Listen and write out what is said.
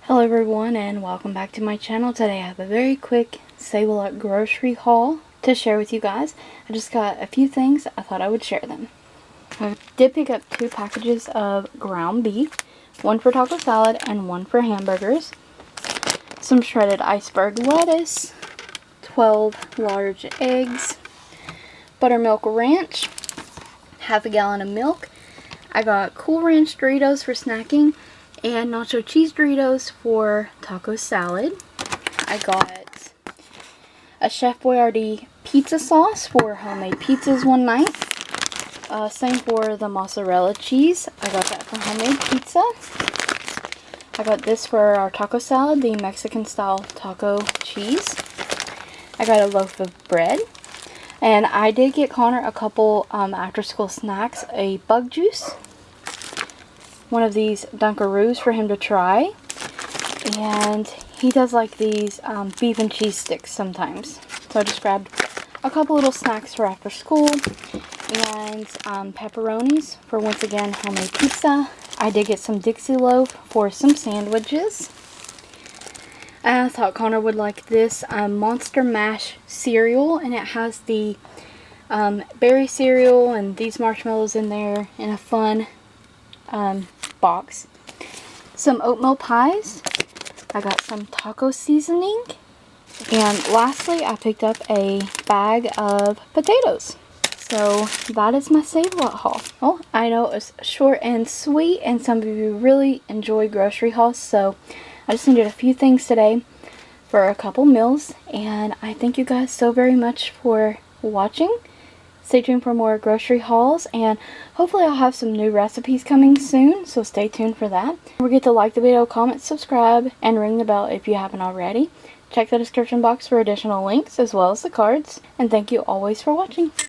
Hello everyone and welcome back to my channel. Today I have a very quick Save a Lot grocery haul to share with you guys. I just got a few things. I thought I would share them. I did pick up 2 packages of ground beef, one for taco salad and one for hamburgers. Some shredded iceberg lettuce, 12 large eggs, buttermilk ranch, half a gallon of milk. I got Cool Ranch Doritos for snacking and nacho cheese Doritos for taco salad. I got a Chef Boyardee pizza sauce for homemade pizzas one night. Same for the mozzarella cheese. I got that for homemade pizza. I got this for our taco salad, the Mexican style taco cheese. I got a loaf of bread. And I did get Connor a couple after school snacks, a bug juice, one of these Dunkaroos for him to try, and he does like these beef and cheese sticks sometimes. So I just grabbed a couple little snacks for after school, and pepperonis for, once again, homemade pizza. I did get some Dixie loaf for some sandwiches. And I thought Connor would like this Monster Mash cereal, and it has the berry cereal and these marshmallows in there in a fun box. Some oatmeal pies. I got some taco seasoning. And lastly, I picked up a bag of potatoes. So that is my Save a Lot haul. Well, I know it was short and sweet, and some of you really enjoy grocery hauls, so I just needed a few things today for a couple meals, and I thank you guys so very much for watching. Stay tuned for more grocery hauls, and hopefully I'll have some new recipes coming soon, so stay tuned for that. Don't forget to like the video, comment, subscribe, and ring the bell if you haven't already. Check the description box for additional links as well as the cards, and thank you always for watching.